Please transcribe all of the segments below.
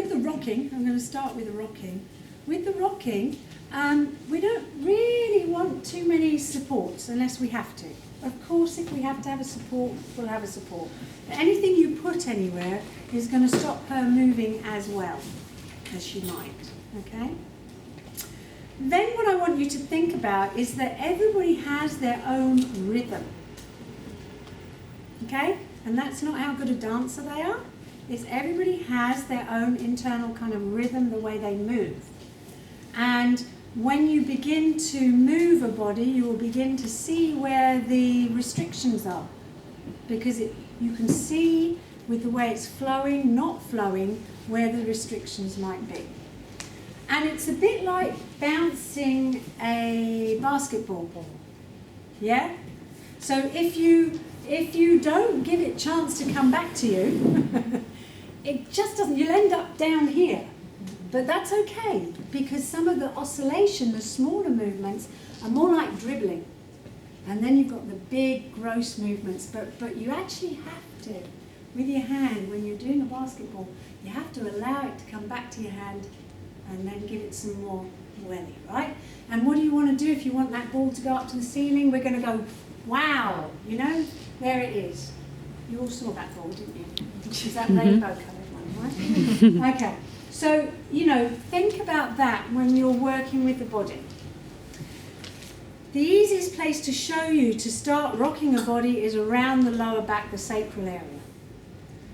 with the rocking, I'm going to start with the rocking. With the rocking, we don't really want too many supports unless we have to. Of course, if we have to have a support, we'll have a support. But anything you put anywhere is going to stop her moving as well as she might, okay? Then what I want you to think about is that everybody has their own rhythm, okay? And that's not how good a dancer they are. It's everybody has their own internal kind of rhythm, the way they move. And when you begin to move a body, you will begin to see where the restrictions are. Because you can see with the way it's flowing, not flowing, where the restrictions might be. And it's a bit like bouncing a basketball ball. Yeah? So if you don't give it a chance to come back to you, it just doesn't, you'll end up down here. But that's okay, because some of the oscillation, the smaller movements, are more like dribbling. And then you've got the big, gross movements. But you actually have to, with your hand, when you're doing a basketball, you have to allow it to come back to your hand and then give it some more welly, right? And what do you want to do if you want that ball to go up to the ceiling? We're going to go, wow, you know, there it is. You all saw that ball, didn't you? Is that rainbow coloured one, right? Okay. So, you know, think about that when you're working with the body. The easiest place to show you to start rocking a body is around the lower back, the sacral area.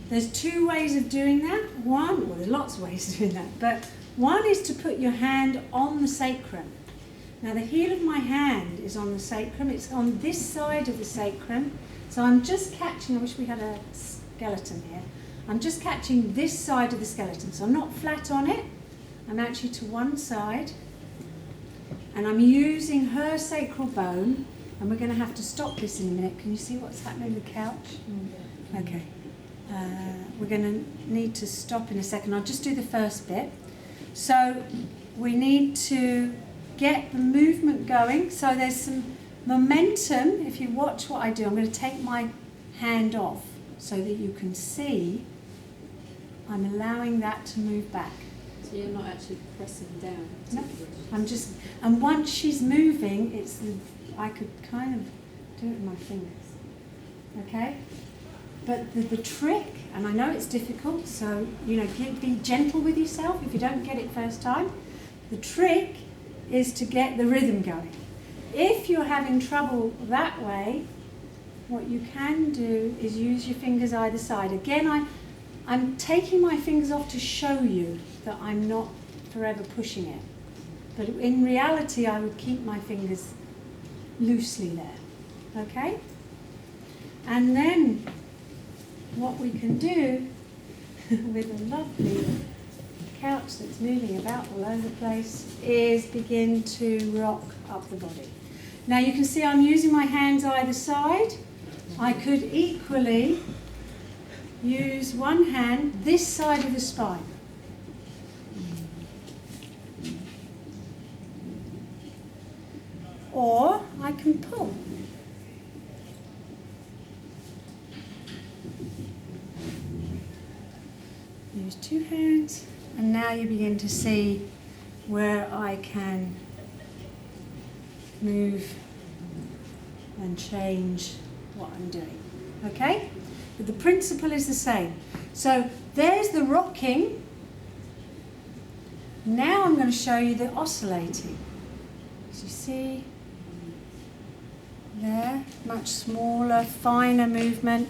There's two ways of doing that. One, well, there's lots of ways of doing that, but one is to put your hand on the sacrum. Now, the heel of my hand is on the sacrum. It's on this side of the sacrum. So I'm just catching, I wish we had a skeleton here. I'm just catching this side of the skeleton. So I'm not flat on it. I'm actually to one side. And I'm using her sacral bone. And we're going to have to stop this in a minute. Can you see what's happening with the couch? Okay. We're going to need to stop in a second. I'll just do the first bit. So we need to get the movement going. So there's some momentum. If you watch what I do, I'm going to take my hand off so that you can see I'm allowing that to move back. So you're not actually pressing down? No, I'm just, and once she's moving, I could kind of do it with my fingers, okay? But the trick, and I know it's difficult, so, you know, be gentle with yourself if you don't get it first time. The trick is to get the rhythm going. If you're having trouble that way, what you can do is use your fingers either side. Again, I'm taking my fingers off to show you that I'm not forever pushing it. But in reality, I would keep my fingers loosely there, okay? And then what we can do with a lovely couch that's moving about all over the place is begin to rock up the body. Now you can see I'm using my hands either side. I could equally use one hand this side of the spine. Or I can pull. Use two hands, and now you begin to see where I can move and change what I'm doing. Okay? But the principle is the same. So there's the rocking. Now I'm going to show you the oscillating. As you see, there, much smaller, finer movement.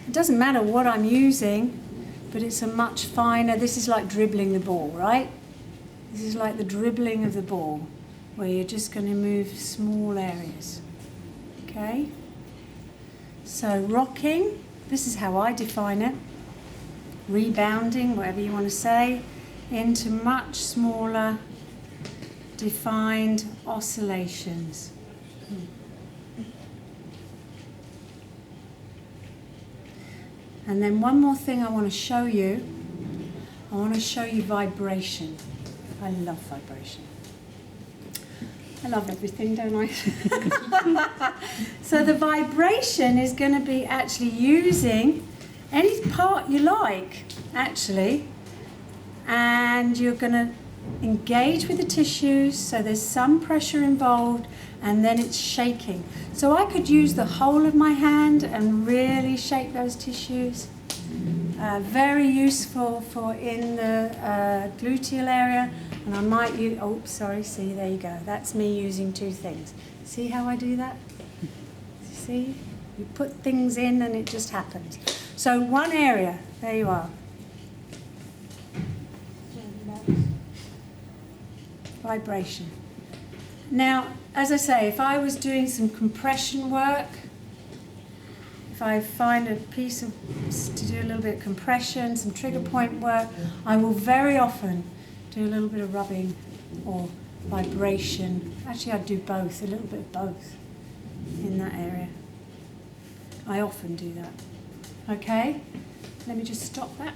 It doesn't matter what I'm using, but it's a much finer, this is like dribbling the ball, right? This is like the dribbling of the ball, where you're just going to move small areas. Okay? So rocking, this is how I define it. Rebounding, whatever you want to say, into much smaller, defined oscillations. And then one more thing I want to show you. I want to show you vibration. I love vibration. I love everything, don't I? So the vibration is going to be actually using any part you like, actually, and you're going to engage with the tissues, so there's some pressure involved, and then it's shaking. So I could use the whole of my hand and really shake those tissues. Very useful for in the gluteal area, and I might use, oh sorry, see, there you go, that's me using two things. See how I do that? See? You put things in and it just happens. So one area, there you are. Vibration. Now, as I say, if I was doing some compression work, if I find a piece of, to do a little bit of compression, some trigger point work, I will very often do a little bit of rubbing or vibration. Actually, I do both, a little bit of both in that area. I often do that. Okay, let me just stop that.